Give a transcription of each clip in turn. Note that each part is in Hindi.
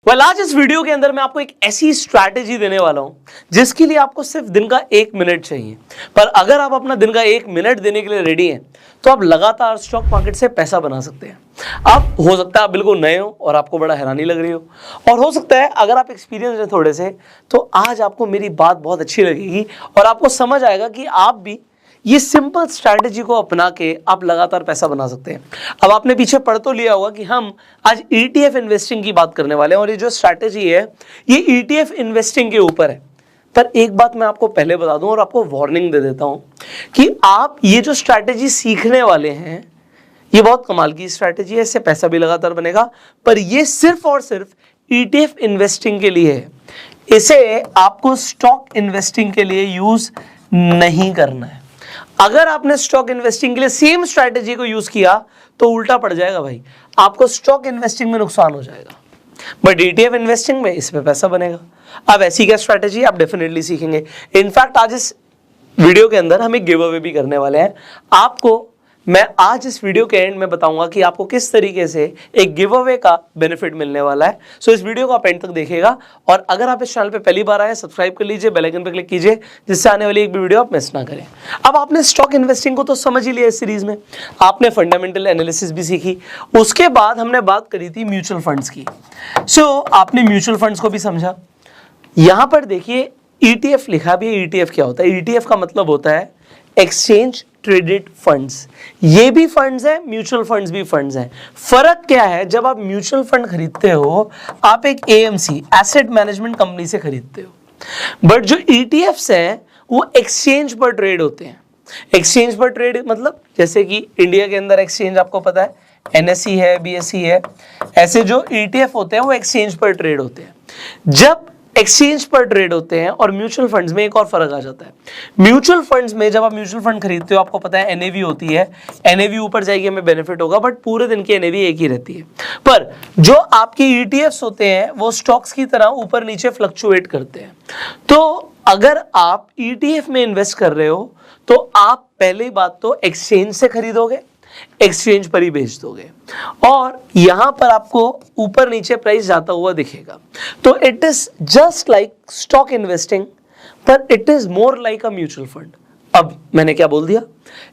आज इस वीडियो के अंदर मैं आपको एक ऐसी स्ट्रैटेजी देने वाला हूं जिसके लिए आपको सिर्फ दिन का 1 मिनट चाहिए। पर अगर आप अपना दिन का 1 मिनट देने के लिए रेडी हैं तो आप लगातार स्टॉक मार्केट से पैसा बना सकते हैं। आप हो सकता है आप बिल्कुल नए हो और आपको बड़ा हैरानी लग रही हो, और हो सकता है अगर आप एक्सपीरियंस है थोड़े से तो आज आपको मेरी बात बहुत अच्छी लगेगी और आपको समझ आएगा कि आप भी ये सिंपल स्ट्रैटेजी को अपना के आप लगातार पैसा बना सकते हैं। अब आपने पीछे पढ़ तो लिया होगा कि हम आज ETF इन्वेस्टिंग की बात करने वाले हैं और ये जो स्ट्रैटेजी है ये ETF इन्वेस्टिंग के ऊपर है। पर एक बात मैं आपको पहले बता दूं और आपको वार्निंग दे देता हूं कि आप ये जो स्ट्रैटेजी सीखने वाले हैं ये बहुत कमाल की स्ट्रैटेजी है, इससे पैसा भी लगातार बनेगा, पर ये सिर्फ और सिर्फ ETF इन्वेस्टिंग के लिए है। इसे आपको स्टॉक इन्वेस्टिंग के लिए यूज नहीं करना है। अगर आपने स्टॉक इन्वेस्टिंग के लिए सेम स्ट्रैटेजी को यूज किया तो उल्टा पड़ जाएगा भाई, आपको स्टॉक इन्वेस्टिंग में नुकसान हो जाएगा, बट ETF इन्वेस्टिंग में इसमें पैसा बनेगा। अब ऐसी क्या स्ट्रैटेजी आप डेफिनेटली सीखेंगे। इनफैक्ट आज इस वीडियो के अंदर हम एक गिव अवे भी करने वाले हैं। आपको मैं आज इस वीडियो के एंड में बताऊंगा कि आपको किस तरीके से एक गिव अवे का बेनिफिट मिलने वाला है। सो इस वीडियो को आप एंड तक देखिएगा और अगर आप इस चैनल पे पहली बार आए सब्सक्राइब कर लीजिए, बेल आइकन पर क्लिक कीजिए जिससे आने वाली एक भी वीडियो आप मिस ना करें। अब आपने स्टॉक इन्वेस्टिंग को तो समझ ही लिया इस सीरीज में, आपने फंडामेंटल एनालिसिस भी सीखी, उसके बाद हमने बात करी थी म्यूचुअल फंड्स की। सो आपने म्यूचुअल फंड्स को भी समझा। यहां पर देखिए ETF लिखा भी है। ETF क्या होता है? ETF का मतलब होता है एक्सचेंज ट्रेडेड फंड्स। ये भी फंड्स है, म्यूचुअल फंड्स भी फंड्स हैं। फर्क क्या है? जब आप म्यूचुअल फंड खरीदते हो आप एक AMC एसेट मैनेजमेंट कंपनी से खरीदते हो, बट जो ETFs हैं वो एक्सचेंज पर ट्रेड होते हैं। एक्सचेंज पर ट्रेड मतलब जैसे कि इंडिया के अंदर एक्सचेंज आपको पता है NSE है, BSE है, ऐसे जो ETF होते हैं वो एक्सचेंज पर ट्रेड होते हैं। जब एक्सचेंज पर ट्रेड होते हैं और म्यूचुअल फंड्स में एक और फर्क आ जाता है। म्यूचुअल फंड्स में जब आप म्यूचुअल फंड खरीदते हो आपको पता है NAV होती है, NAV ऊपर जाएगी हमें बेनिफिट होगा, बट पूरे दिन की NAV एक ही रहती है। पर जो आपके ETFs होते हैं वो स्टॉक्स की तरह ऊपर नीचे फ्लक्चुएट करते हैं। तो अगर आप ETF में इन्वेस्ट कर रहे हो तो आप पहली बात तो एक्सचेंज से खरीदोगे, एक्सचेंज पर ही बेच दोगे और यहां पर आपको ऊपर नीचे प्राइस जाता हुआ दिखेगा। तो it is just like stock investing, पर it is more like a mutual fund. अब मैंने क्या बोल दिया?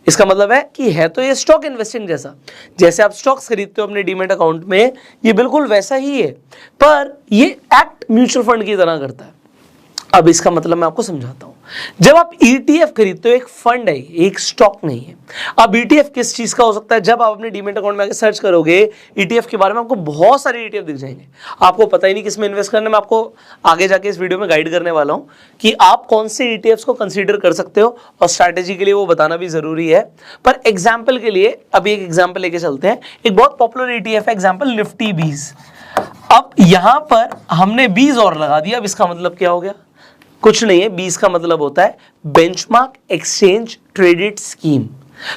इसका मतलब है कि है तो ये स्टॉक इन्वेस्टिंग जैसा, जैसे आप स्टॉक्स खरीदते हो अपने डीमैट अकाउंट में, ये बिल्कुल वैसा ही है, पर ये एक्ट म्यूचुअल फंड की तरह करता है। अब इसका मतलब मैं आपको समझाता हूं। जब आप ETF खरीदते हो एक फंड है, एक स्टॉक नहीं है। अब ETF किस चीज का हो सकता है? जब आप अपने डीमैट अकाउंट में आके सर्च करोगे ETF के बारे में आपको बहुत सारे ETF दिख जाएंगे, आपको पता ही नहीं किस में इन्वेस्ट करना है। मैं आपको आगे जाके इस वीडियो में गाइड करने वाला हूं कि आप कौन से ETFs को कंसीडर कर सकते हो और स्ट्रैटेजी के लिए वो बताना भी जरूरी है। पर एग्जाम्पल के लिए अभी एक एग्जाम्पल लेके चलते हैं। एक बहुत पॉपुलर ETF है एग्जाम्पल निफ्टी 20। अब यहां पर हमने 20 और लगा दिया। अब इसका मतलब क्या हो गया? कुछ नहीं है, 20 का मतलब होता है बेंचमार्क एक्सचेंज ट्रेडेड स्कीम।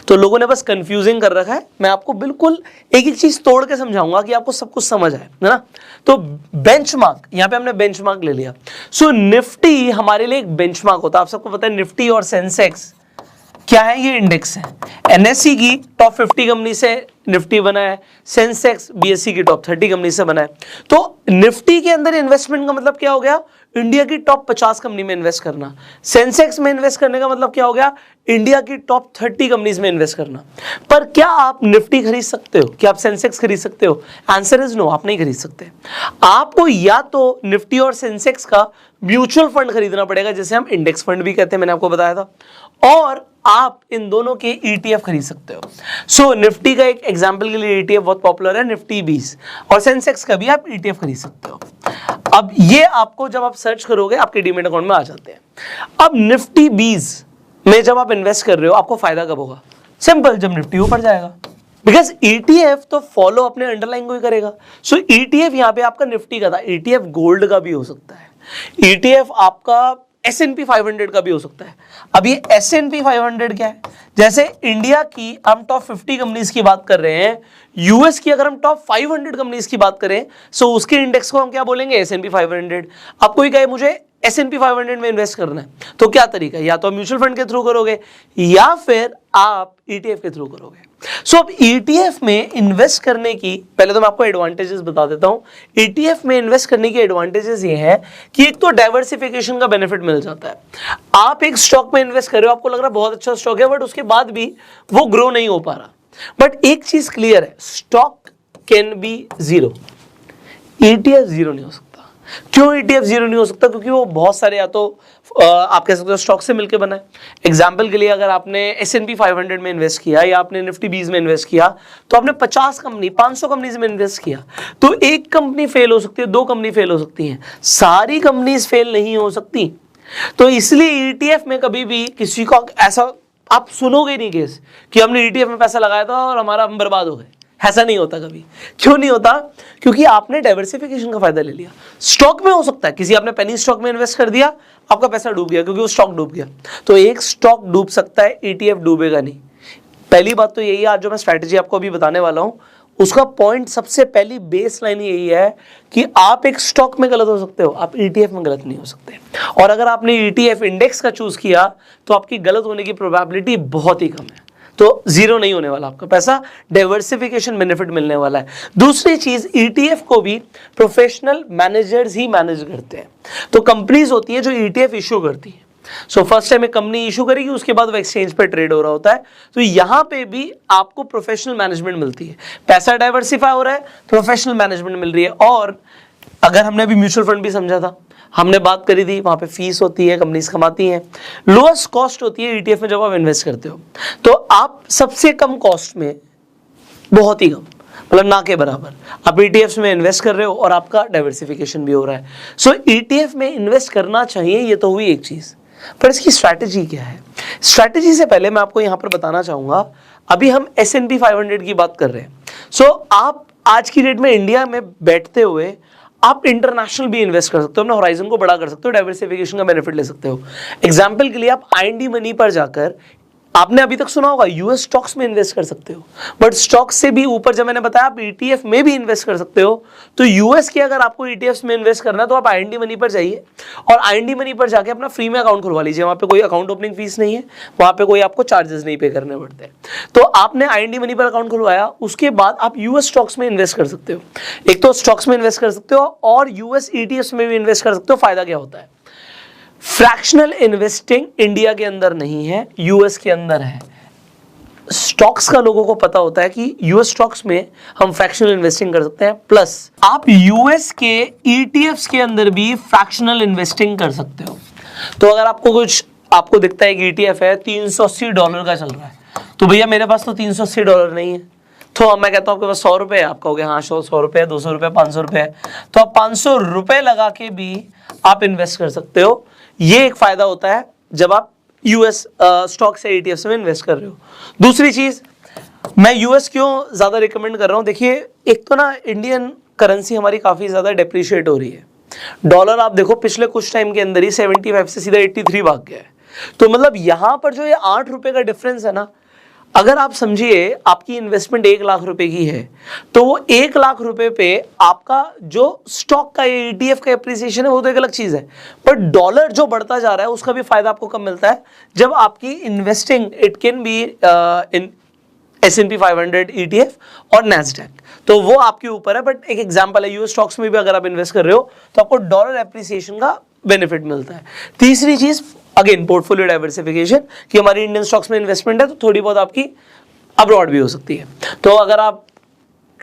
तो लोगों ने बस कंफ्यूजिंग कर रखा है। मैं आपको बिल्कुल एक एक चीज तोड़ के समझाऊंगा कि आपको सब कुछ समझ आए, है ना। तो बेंचमार्क, यहां पे हमने बेंचमार्क ले लिया। सो निफ्टी हमारे लिए एक बेंचमार्क होता है। आप सबको पता है निफ्टी और सेंसेक्स क्या है? ये इंडेक्स है। NSE की टॉप 50 कंपनी से निफ्टी बना है, सेंसेक्स BSE की टॉप 30 कंपनी से बना है। तो निफ्टी के अंदर इन्वेस्टमेंट का मतलब क्या हो गया? इंडिया की टॉप 50 कंपनी में इन्वेस्ट करना। सेंसेक्स में इन्वेस्ट करने का मतलब क्या हो गया? इंडिया की टॉप 30 कंपनीज में इन्वेस्ट करना। पर क्या आप निफ्टी खरीद सकते हो? क्या आप सेंसेक्स खरीद सकते हो? आंसर इज नो, आप नहीं खरीद सकते। आपको या तो निफ्टी और सेंसेक्स का म्यूचुअल फंड खरीदना पड़ेगा, जिसे हम इंडेक्स फंड भी कहते हैं, मैंने आपको बताया था, और आप इन दोनों के ETF खरीद सकते हो। सो निफ्टी का एक एग्जांपल के लिए ETF बहुत पॉपुलर है, निफ्टी 20, और सेंसेक्स का भी आप ETF खरीद सकते हो। अब ये आपको जब आप सर्च करोगे आपके डीमैट अकाउंट में आ जाते हैं। अब निफ्टी 20 में जब आप इन्वेस्ट कर रहे हो आपको फायदा कब होगा? सिंपल, जब निफ्टी ऊपर जाएगा, बिकॉज ETF तो फॉलो अपने अंडरलाइन को ही करेगा। सो ETF यहां पे आपका निफ्टी का था, ETF गोल्ड का भी हो सकता है, ETF आपका S&P 500 का भी हो सकता है। अब ये S&P 500 क्या है? जैसे इंडिया की हम टॉप 50 कंपनीज की बात कर रहे हैं, US की अगर हम टॉप 500 कंपनीज की बात करें सो उसके इंडेक्स को हम क्या बोलेंगे? S&P 500। अब कोई कहे मुझे S&P 500 में इन्वेस्ट करना है, तो क्या तरीका है? या तो म्यूचुअल फंड के थ्रू करोगे या फिर आप ETF के थ्रू करोगे। सो अब ETF में इन्वेस्ट करने की, पहले तो मैं आपको एडवांटेजेस बता देता हूं। ETF में इन्वेस्ट करने की एडवांटेजेस ये है कि एक तो डाइवर्सिफिकेशन का बेनिफिट मिल जाता है। आप एक स्टॉक में इन्वेस्ट कर रहे हो, आपको लग रहा है बहुत अच्छा स्टॉक है, बट उसके बाद भी वो ग्रो नहीं हो पा रहा। बट एक चीज क्लियर है, stock can be zero, ETF zero नहीं हो सकता। क्यों ETF जीरो नहीं हो सकता? क्योंकि वो बहुत सारे, या तो आप कह सकते हो स्टॉक से मिलकर बना है। एग्जाम्पल के लिए अगर आपने S&P 500 में इन्वेस्ट किया या आपने निफ्टी 20 में इन्वेस्ट किया, तो आपने 50 कंपनी 500 कंपनीज में इन्वेस्ट किया, तो एक कंपनी फेल हो सकती है, दो कंपनी फेल हो सकती हैं, सारी कंपनीज फेल नहीं हो सकती। तो इसलिए ETF में कभी भी किसी को ऐसा आप सुनोगे नहीं केस कि हमने ETF में पैसा लगाया था और हम बर्बाद हो गए। ऐसा नहीं होता कभी। क्यों नहीं होता? क्योंकि आपने डाइवर्सिफिकेशन का फायदा ले लिया। स्टॉक में हो सकता है किसी आपने पेनी स्टॉक में इन्वेस्ट कर दिया, आपका पैसा डूब गया क्योंकि वो स्टॉक डूब गया। तो एक स्टॉक डूब सकता है, ETF डूबेगा नहीं। पहली बात तो यही है, आज जो मैं स्ट्रैटेजी आपको अभी बताने वाला हूं उसका पॉइंट, सबसे पहली बेस लाइन यही है कि आप एक स्टॉक में गलत हो सकते हो, आप ETF में गलत नहीं हो सकते। और अगर आपने ETF इंडेक्स का चूज किया तो आपकी गलत होने की प्रोबेबिलिटी बहुत ही कम है। तो जीरो नहीं होने वाला आपका पैसा, डाइवर्सिफिकेशन बेनिफिट मिलने वाला है। दूसरी चीज, ETF को भी प्रोफेशनल मैनेजर्स ही मैनेज करते हैं। तो कंपनीज होती है जो ETF इशू करती है। सो फर्स्ट टाइम एक कंपनी इशू करेगी, उसके बाद वो एक्सचेंज पे ट्रेड हो रहा होता है। तो यहां पे भी आपको प्रोफेशनल मैनेजमेंट मिलती है, पैसा डाइवर्सिफाई हो रहा है, प्रोफेशनल मैनेजमेंट मिल रही है। और अगर हमने अभी म्यूचुअल फंड भी समझा था, हमने बात करी थी, वहां पे फीस होती है, कंपनीज कमाती हैं, लोएस्ट कॉस्ट होती है ETF में जब आप इन्वेस्ट करते हो। तो आप सबसे कम कॉस्ट में, बहुत ही कम, मतलब ना के बराबर आप ETFs में इन्वेस्ट कर रहे हो और आपका डाइवर्सिफिकेशन भी हो रहा है। सो ETF में इन्वेस्ट करना चाहिए, ये तो हुई एक चीज। पर इसकी स्ट्रैटेजी क्या है? स्ट्रैटेजी से पहले मैं आपको यहां पर बताना चाहूंगा, अभी हम S&P 500 की बात कर रहे हैं। सो आप आज की डेट में इंडिया में बैठते हुए आप इंटरनेशनल भी इन्वेस्ट कर सकते हो, अपने होराइजन को बड़ा कर सकते हो, डाइवर्सिफिकेशन का बेनिफिट ले सकते हो। एग्जांपल के लिए आप IND मनी पर जाकर, आपने अभी तक सुना होगा, US स्टॉक्स में इन्वेस्ट कर सकते हो। बट स्टॉक्स से भी ऊपर, जब मैंने बताया, आप ETF में भी इन्वेस्ट कर सकते हो। तो US के अगर आपको ETFs में इन्वेस्ट करना है तो आप IND मनी पर जाइए और IND मनी पर जाके अपना फ्री में अकाउंट खुलवा लीजिए। वहां पे कोई अकाउंट ओपनिंग फीस नहीं है, वहां पे कोई आपको चार्जेस नहीं पे करने पड़ते। तो आपने IND मनी पर अकाउंट खुलवाया, उसके बाद आप US स्टॉक्स में इन्वेस्ट कर सकते हो। एक तो स्टॉक्स में इन्वेस्ट कर सकते हो और US ETFs में भी इन्वेस्ट कर सकते हो। फायदा क्या होता है? फ्रैक्शनल इन्वेस्टिंग इंडिया के अंदर नहीं है, US के अंदर है। स्टॉक्स का लोगों को पता होता है कि US स्टॉक्स में हम फ्रैक्शनल इन्वेस्टिंग कर सकते हैं, प्लस आप US के ETFs के अंदर भी फ्रैक्शनल इन्वेस्टिंग कर सकते हो। तो अगर आपको दिखता है कि ETF है $380 का चल रहा है, तो भैया मेरे पास तो $380 नहीं है, तो मैं कहता हूं आपके पास 100 रुपए है, आप कहोगे हाँ 100 रुपए, 200 रुपए, 500 रुपए है, तो आप 500 रुपए लगा के भी आप इन्वेस्ट कर सकते हो। ये एक फायदा होता है जब आप US स्टॉक से ETFs में इन्वेस्ट कर रहे हो। दूसरी चीज, मैं US क्यों ज्यादा रिकमेंड कर रहा हूं, देखिए एक तो ना इंडियन करेंसी हमारी काफी ज्यादा डेप्रिशिएट हो रही है। डॉलर आप देखो पिछले कुछ टाइम के अंदर ही 75 से सीधा 83 भाग गया है। तो मतलब यहां पर जो ये 8 रुपए का डिफरेंस है ना, अगर आप समझिए आपकी इन्वेस्टमेंट 1 लाख रुपए की है, तो वो 1 लाख रुपए पे आपका जो स्टॉक का ETF का एप्रिसिएशन है वो तो एक अलग चीज है, पर डॉलर जो बढ़ता जा रहा है उसका भी फायदा आपको कब मिलता है? जब आपकी investing, it can be in S&P 500 ETF और NASDAQ, तो वो आपके ऊपर है। बट एक एग्जांपल है, US स्टॉक्स में भी अगर आप इन्वेस्ट कर रहे हो तो आपको डॉलर एप्रिसिएशन का बेनिफिट मिलता है। तीसरी चीज, अगेन पोर्टफोलियो डाइवर्सिफिकेशन, कि हमारी इंडियन स्टॉक्स में इन्वेस्टमेंट है तो थोड़ी बहुत आपकी अब्रॉड भी हो सकती है। तो अगर आप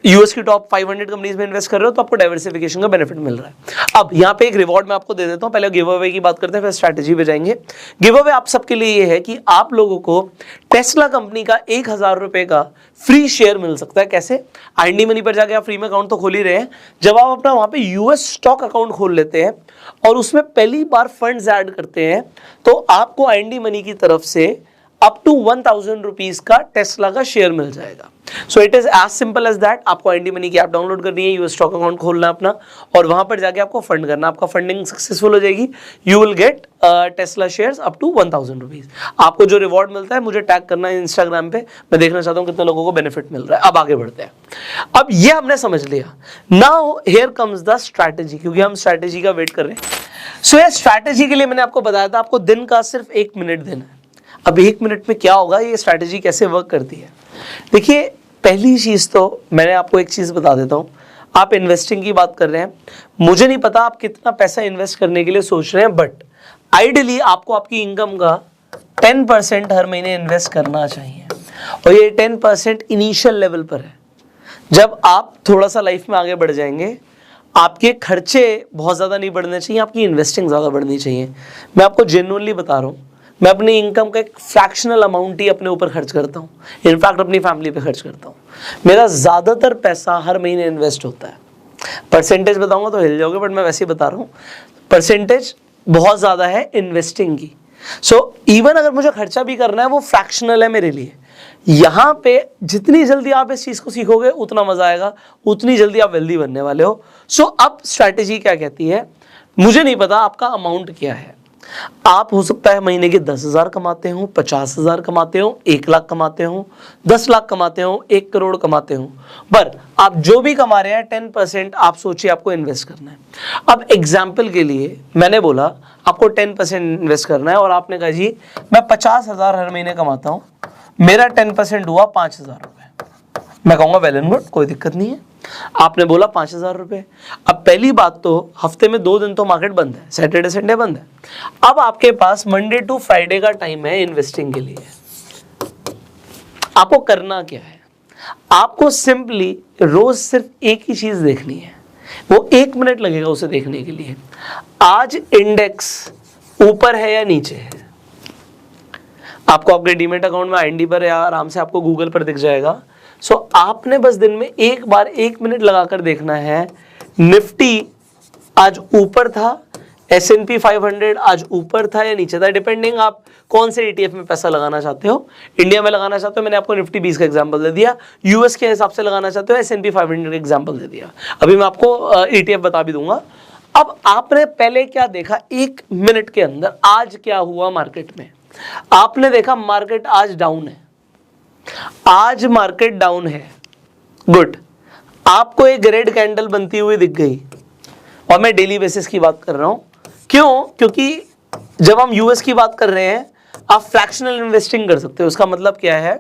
US की टॉप 500 कंपनीज में इन्वेस्ट कर रहे हो तो आपको डाइवर्सिफिकेशन का बेनिफिट मिल रहा है। अब यहाँ पे एक रिवॉर्ड मैं आपको दे देता हूँ, पहले गिव अवे की बात करते हैं फिर स्ट्रैटेजी पे जाएंगे। गिव अवे आप सबके लिए ये है कि आप लोगों को टेस्ला कंपनी का 1000 रुपए का फ्री शेयर मिल सकता है। कैसे? IND मनी पर जाके आप फ्री में अकाउंट तो खोल ही रहे हैं, जब आप अपना वहां पे US स्टॉक अकाउंट खोल लेते हैं और उसमें पहली बार फंड्स ऐड करते हैं तो आपको IND मनी की तरफ से अप टू 1000 रुपीज का टेस्ला का शेयर मिल जाएगा। So it is as simple as that. आपको IND मनी की ऐप डाउनलोड करनी है, US स्टॉक अकाउंट खोलना अपना और वहां पर जाके आपको फंड करना। आपका फंडिंग सक्सेसफुल हो जाएगी, you will get Tesla shares up to 1000 rupees. आपको जो रिवॉर्ड मिलता है मुझे टैग करना है इंस्टाग्राम पे, मैं देखना चाहता हूँ कितने लोगों को बेनिफिट मिल रहा है। अब आगे बढ़ते हैं। अब ये हमने समझ लिया, now here comes the strategy, क्योंकि हम स्ट्रैटेजी का वेट कर रहे हैं। सो ये स्ट्रैटेजी के लिए मैंने आपको बताया था, आपको दिन का सिर्फ 1 मिनट देना है। अब 1 मिनट में क्या होगा, ये स्ट्रैटेजी कैसे वर्क करती है। देखिए, पहली चीज़ तो मैंने आपको एक चीज़ बता देता हूँ। आप इन्वेस्टिंग की बात कर रहे हैं, मुझे नहीं पता आप कितना पैसा इन्वेस्ट करने के लिए सोच रहे हैं, बट आइडियली आपको आपकी इनकम का 10% हर महीने इन्वेस्ट करना चाहिए। और ये 10% इनिशियल लेवल पर है। जब आप थोड़ा सा लाइफ में आगे बढ़ जाएंगे, आपके खर्चे बहुत ज़्यादा नहीं बढ़ने चाहिए, आपकी इन्वेस्टिंग ज़्यादा बढ़नी चाहिए। मैं आपको जेन्युइनली बता रहा हूँ, मैं अपनी इनकम का एक फ्रैक्शनल अमाउंट ही अपने ऊपर खर्च करता हूँ, इनफैक्ट अपनी फैमिली पे खर्च करता हूँ। मेरा ज़्यादातर पैसा हर महीने इन्वेस्ट होता है। परसेंटेज बताऊँगा तो हिल जाओगे, बट मैं वैसे ही बता रहा हूँ, परसेंटेज बहुत ज़्यादा है इन्वेस्टिंग की। सो इवन अगर मुझे खर्चा भी करना है, वो फ्रैक्शनल है मेरे लिए। यहाँ पे जितनी जल्दी आप इस चीज़ को सीखोगे उतना मजा आएगा, उतनी जल्दी आप वेल्दी बनने वाले हो। सो अब स्ट्रैटेजी क्या कहती है, मुझे नहीं पता आपका अमाउंट क्या है। आप हो सकता है महीने के 10,000 कमाते हो, 50,000 कमाते हो, 1 लाख कमाते हो, 10 लाख कमाते हो, 1 करोड़ कमाते हो, पर आप जो भी कमा रहे हैं 10% आप सोचिए आपको इन्वेस्ट करना है। अब एग्जाम्पल के लिए मैंने बोला आपको 10% इन्वेस्ट करना है, और आपने कहा जी मैं 50,000 हर महीने कमाता हूँ, मेरा 10% हुआ 5,000 रुपये। मैं कहूँगा वेल एंड गुड, कोई दिक्कत नहीं है। आपने बोला 5,000 रुपये। अब पहली बात तो हफ्ते में 2 दिन तो मार्केट बंद है, सैटरडे संडे बंद है। अब आपके पास मंडे टू फ्राइडे का टाइम है इन्वेस्टिंग के लिए। आपको करना क्या है, आपको सिंपली रोज सिर्फ एक ही चीज देखनी है, वो 1 मिनट लगेगा उसे देखने के लिए। आज इंडेक्स ऊपर है या नीचे है, आपको आपके डीमेट अकाउंट में आईएनडी पर या आराम से आपको गूगल पर दिख जाएगा। सो आपने बस दिन में एक बार 1 मिनट लगाकर देखना है, निफ्टी आज ऊपर था, S&P 500 आज ऊपर था या नीचे था, डिपेंडिंग आप कौन से ETF में पैसा लगाना चाहते हो। इंडिया में लगाना चाहते हो, मैंने आपको निफ्टी 20 का एग्जांपल दे दिया। यूएस के हिसाब से लगाना चाहते हो, S&P 500 का एग्जांपल दे दिया। अभी मैं आपको ETF बता भी दूंगा। अब आपने पहले क्या देखा 1 मिनट के अंदर, आज क्या हुआ मार्केट में। आपने देखा मार्केट आज डाउन है, आज मार्केट डाउन है, गुड। आपको एक रेड कैंडल बनती हुई दिख गई, और मैं डेली बेसिस की बात कर रहा हूं। क्यों? क्योंकि जब हम यूएस की बात कर रहे हैं, आप फ्रैक्शनल इन्वेस्टिंग कर सकते हो। उसका मतलब क्या है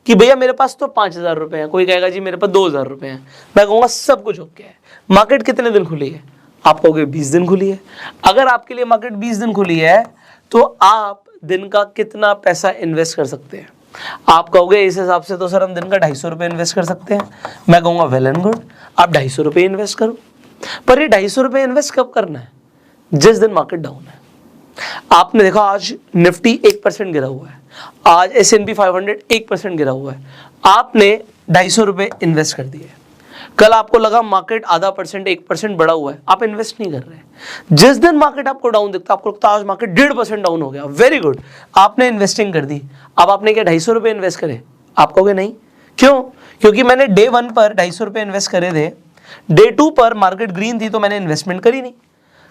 कि भैया मेरे पास तो 5,000 रुपए हैं, कोई कहेगा जी मेरे पास 2,000 रुपए हैं, मैं कहूंगा सब कुछ ओके है। मार्केट कितने दिन खुली है, आप कहोगे 20 दिन खुली है। अगर आपके लिए मार्केट 20 दिन खुली है तो आप दिन का कितना पैसा इन्वेस्ट कर सकते हैं। आप कहोगे इस हिसाब से तो सर हम दिन का 250 रुपये इन्वेस्ट कर सकते हैं। मैं कहूँगा वेल एंड गुड, आप 250 रुपये इन्वेस्ट करो। पर ये 250 रुपये इन्वेस्ट कब करना है, जिस दिन मार्केट डाउन है। आपने देखा आज निफ्टी 1% गिरा हुआ है, आज S&P 500 1% गिरा हुआ है, आपने 250 रुपये इन्वेस्ट कर दिए। कल आपको लगा मार्केट आधा परसेंट 1% बढ़ा हुआ है, आप इन्वेस्ट नहीं कर रहे। जिस दिन मार्केट आपको डाउन दिखता है, आपको लगता है आज मार्केट 1.5% डाउन हो गया, वेरी गुड, आपने इन्वेस्टिंग कर दी। अब आपने क्या 250 रुपये इन्वेस्ट करे, आप कहोगे नहीं। क्यों? क्योंकि मैंने डे 1 पर 250 रुपये इन्वेस्ट करे थे, डे 2 पर मार्केट ग्रीन थी तो मैंने इन्वेस्टमेंट करी नहीं।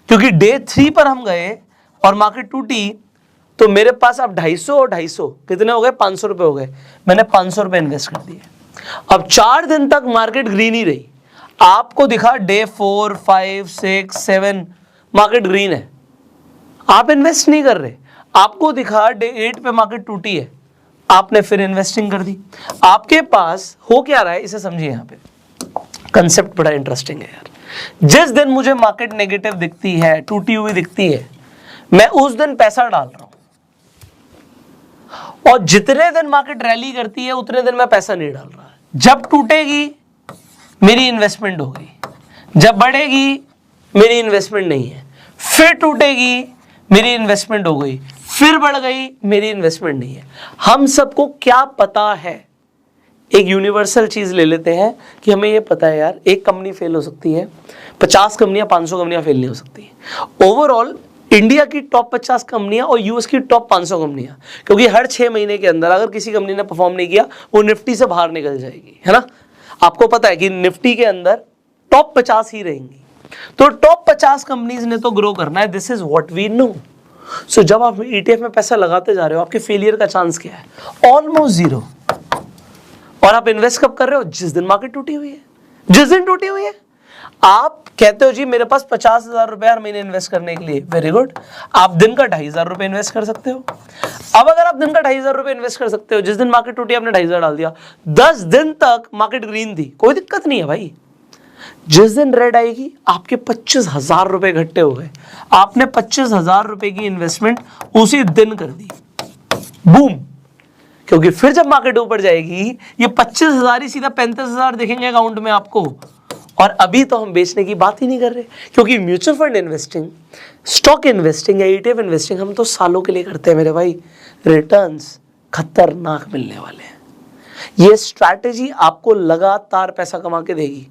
क्योंकि डे 3 पर हम गए और मार्केट टूटी, तो मेरे पास अब 250 और 250 कितने हो गए, 500 रुपये हो गए, मैंने 500 रुपये इन्वेस्ट कर दिए। अब 4 दिन तक मार्केट ग्रीन ही रही, आपको दिखा डे 4, 5, 6, 7 मार्केट ग्रीन है, आप इन्वेस्ट नहीं कर रहे। आपको दिखा डे 8 पे मार्केट टूटी है, आपने फिर इन्वेस्टिंग कर दी। आपके पास हो क्या रहा है, इसे समझिए। यहाँ पे कंसेप्ट बड़ा इंटरेस्टिंग है यार। जिस दिन मुझे मार्केट नेगेटिव दिखती है, टूटी हुई दिखती है, मैं उस दिन पैसा डाल रहा हूं, और जितने दिन मार्केट रैली करती है उतने दिन मैं पैसा नहीं डाल रहा। जब टूटेगी मेरी इन्वेस्टमेंट हो गई, जब बढ़ेगी मेरी इन्वेस्टमेंट नहीं है, फिर टूटेगी मेरी इन्वेस्टमेंट हो गई, फिर बढ़ गई मेरी इन्वेस्टमेंट नहीं है। हम सबको क्या पता है, एक यूनिवर्सल चीज ले लेते हैं कि हमें ये पता है यार, एक कंपनी फेल हो सकती है, 50 कंपनियां 500 कंपनियां फेल नहीं हो सकती। ओवरऑल इंडिया की टॉप 50 कंपनियां और यूएस की टॉप 500 कंपनियां, क्योंकि हर 6 महीने के अंदर अगर किसी कंपनी ने परफॉर्म नहीं किया वो निफ्टी से बाहर निकल जाएगी, है ना। आपको पता है कि निफ्टी के अंदर टॉप 50 ही रहेंगी, तो टॉप 50 कंपनीज ने तो ग्रो करना है, this is what we know. So जब आप ETF में पैसा लगाते जा रहे हो, आपके फेलियर का चांस क्या है, ऑलमोस्ट 0। और आप इन्वेस्ट कब कर रहे हो, जिस दिन मार्केट टूटी हुई है, जिस दिन टूटी हुई है। आप कहते हो जी मेरे पास 50,000 रुपए हर महीने इन्वेस्ट करने के लिए, वेरी गुड, आप दिन का 2,500 रुपए इन्वेस्ट कर सकते हो। अब अगर आप दिन का 2,500 रुपए इन्वेस्ट कर सकते हो, जिस दिन मार्केट टूटी आपने 2,500 डाल दिया, 10 दिन तक मार्केट ग्रीन थी, कोई दिक्कत नहीं है भाई। जिस दिन रेड आएगी आपके 25,000 रुपए इकट्ठे हो गए, आपने 25,000 रुपए की इन्वेस्टमेंट उसी दिन कर दी, बूम। क्योंकि फिर जब मार्केट ऊपर जाएगी ये 25,000 ही सीधा 35,000 दिखेंगे अकाउंट में आपको। और अभी तो हम बेचने की बात ही नहीं कर रहे, क्योंकि mutual fund investing, stock investing या ETF इन्वेस्टिंग हम तो सालों के लिए करते हैं मेरे भाई। रिटर्न्स खतरनाक मिलने वाले हैं। ये स्ट्रैटेजी आपको लगातार पैसा कमा के देगी।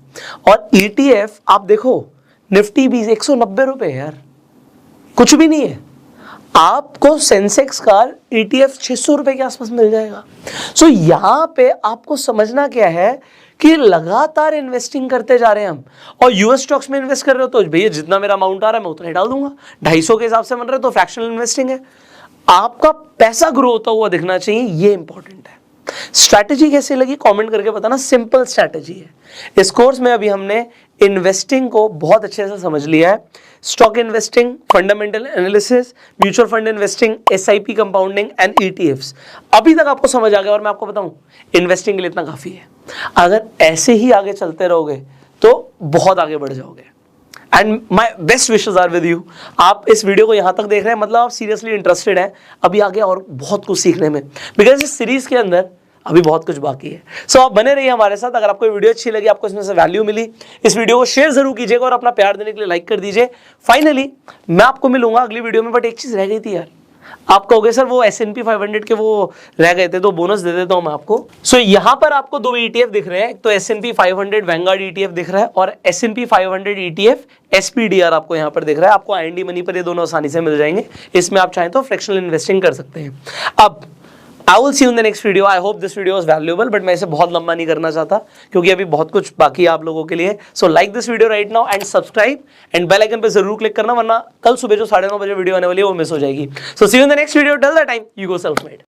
और ETF आप देखो, निफ्टी भी 190 रुपए यार, कुछ भी नहीं है। आपको सेंसेक्स का ETF 600 रुपए के आसपास मिल जाएगा। सो यहां पे आपको समझना क्या है कि लगातार इन्वेस्टिंग करते जा रहे हैं हम। और यूएस स्टॉक्स में इन्वेस्ट कर रहे हो तो भैया जितना मेरा अमाउंट आ रहा है मैं उतना ही डाल दूंगा, 250 के हिसाब से बन रहे हो तो फ्रैक्शनल इन्वेस्टिंग है। आपका पैसा ग्रो होता हुआ दिखना चाहिए, ये इंपॉर्टेंट है। स्ट्रैटेजी कैसे लगी कमेंट करके बताना, सिंपल स्ट्रैटेजी है। इस कोर्स में अभी हमने इन्वेस्टिंग को बहुत अच्छे से समझ लिया है। Stock investing, fundamental analysis, mutual fund investing, SIP compounding and ETFs अभी तक आपको समझ आ गया। और मैं आपको बताऊं इन्वेस्टिंग के लिए इतना काफी है। अगर ऐसे ही आगे चलते रहोगे तो बहुत आगे बढ़ जाओगे। And my best wishes are with you. आप इस वीडियो को यहाँ तक देख रहे हैं मतलब आप सीरियसली इंटरेस्टेड हैं अभी आगे और बहुत कुछ सीखने में, बिकॉज इस सीरीज के अंदर अभी बहुत कुछ बाकी है। सो आप बने रहिए हमारे साथ। अगर आपको वीडियो अच्छी लगी, आपको इसमें से वैल्यू मिली, इस वीडियो को शेयर जरूर कीजिएगा और अपना प्यार देने के लिए लाइक कर दीजिए। फाइनली मैं आपको मिलूंगा अगली वीडियो में, बट एक चीज रह गई थी यार। आप कहोगे सर वो S&P 500 के वो रह गए थे तो बोनस दे देता हूं मैं आपको। सो यहां पर आपको 2 ETF दिख रहे हैं, एक तो S&P 500 वैंगार्ड ETF दिख रहा है और S&P 500 ETF SPDR आपको यहां पर दिख रहा है। आपको IND मनी पर ये दोनों आसानी से मिल जाएंगे। इसमें आप चाहें तो फ्रैक्शनल इन्वेस्टिंग कर सकते हैं। अब I will see you in the next video. I hope this video was valuable, but मैं इसे बहुत लंबा नहीं करना चाहता क्योंकि अभी बहुत कुछ बाकी है आप लोगों के लिए। So like this video right now and subscribe and bell icon पे जरूर क्लिक करना, वरना कल सुबह जो 9:30 बजे वीडियो आने वाली है वो मिस हो जाएगी। So see you in the next video. Till that time, you go self-made.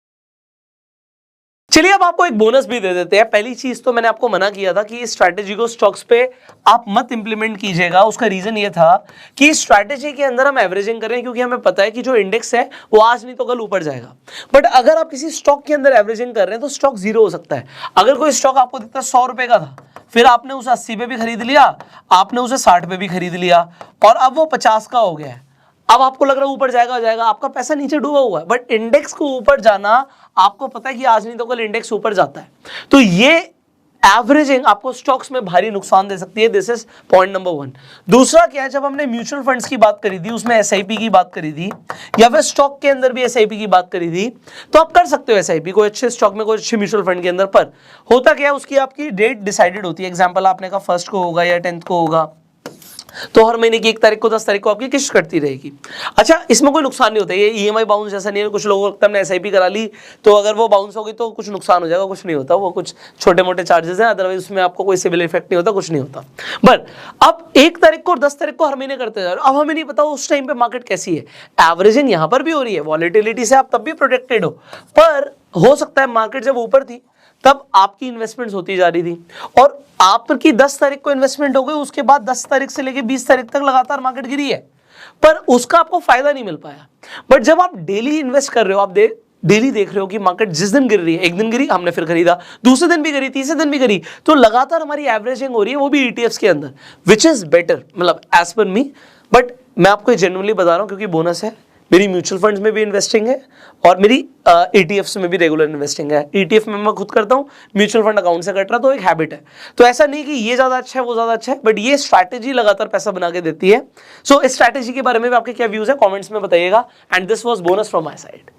चलिए अब आपको एक बोनस भी दे देते हैं। पहली चीज तो मैंने आपको मना किया था कि इस स्ट्रैटेजी को स्टॉक्स पे आप मत इंप्लीमेंट कीजिएगा। उसका रीजन ये था कि स्ट्रैटेजी के अंदर हम एवरेजिंग कर रहे हैं क्योंकि हमें पता है कि जो इंडेक्स है वो आज नहीं तो कल ऊपर जाएगा। बट अगर आप किसी स्टॉक के अंदर एवरेजिंग कर रहे हैं तो स्टॉक जीरो हो सकता है। अगर कोई स्टॉक आपको दिखता है 100 रुपए का था, फिर आपने उसे 80 पे भी खरीद लिया, आपने उसे 60 पे भी खरीद लिया और अब वो 50 का हो गया है। अब आपको लग रहा है ऊपर जाएगा, आपका पैसा नीचे डूबा हुआ है। बट इंडेक्स को ऊपर जाना, आपको पता है कि आज नहीं तो कल इंडेक्स ऊपर जाता है। तो ये एवरेजिंग आपको स्टॉक्स में भारी नुकसान दे सकती है। This is point number 1। दूसरा क्या है, जब हमने म्यूचुअल फंड्स की बात करी थी, उसमें SIP की बात करी थी या फिर स्टॉक के अंदर भी SIP की बात करी थी, तो आप कर सकते हो SIP कोई अच्छे स्टॉक में, कोई अच्छे म्यूचुअल फंड के अंदर। पर होता क्या है, उसकी आपकी डेट डिसाइडेड होती है। एग्जाम्पल आपने कहा 1st को होगा या 10th को होगा, तो हर महीने की 1 तारीख को 10 तारीख को आपकी किस्त कटती रहेगी। अच्छा, इसमें कोई नुकसान नहीं होता, ये EMI बाउंस जैसा नहीं है। कुछ लोगों को लगता है हमने SIP करा ली तो अगर वो बाउंस होगी तो कुछ नुकसान हो जाएगा, कुछ नहीं होता। वो कुछ छोटे मोटे चार्जेस हैं, अदरवाइज उसमें आपको कोई सिविल इफेक्ट नहीं होता, कुछ नहीं होता। बट अब 1 तारीख को और 10 तारीख को हर महीने करते जा रहे हो। अब हमें नहीं पता उस टाइम पे मार्केट कैसी है। एवरेजिंग यहां पर भी हो रही है, वॉलेटिलिटी से आप तब भी प्रोटेक्टेड हो, पर हो सकता है मार्केट जब ऊपर थी तब आपकी इन्वेस्टमेंट्स होती जा रही थी और आपकी 10 तारीख को इन्वेस्टमेंट हो गई, उसके बाद 10 तारीख से लेके 20 तारीख तक लगातार मार्केट गिरी है, पर उसका आपको फायदा नहीं मिल पाया। बट जब आप डेली इन्वेस्ट कर रहे हो, आप डेली देख रहे हो कि मार्केट जिस दिन गिर रही है, एक दिन गिरी हमने फिर खरीदा, दूसरे दिन भी गिरी, तीसरे दिन भी गिरी, तो लगातार हमारी एवरेजिंग हो रही है, वो भी ETFs के अंदर, विच इज बेटर, मतलब एज पर मी। बट मैं आपको जेन्युइनली बता रहा हूं क्योंकि बोनस है। मेरी म्यूचुअल फंड्स में भी इन्वेस्टिंग है और मेरी ETFs में भी रेगुलर इन्वेस्टिंग है। ETF में मैं खुद करता हूँ, म्यूचुअल फंड अकाउंट से कट रहा, तो एक हैबिट है। तो ऐसा नहीं कि ये ज़्यादा अच्छा है वो ज़्यादा अच्छा है, बट ये स्ट्रैटेजी लगातार पैसा बना के देती है। सो इस स्ट्रैटेजी के बारे में भी आपके क्या व्यूज़ है कमेंट्स में बताइएगा। And this was bonus from my side.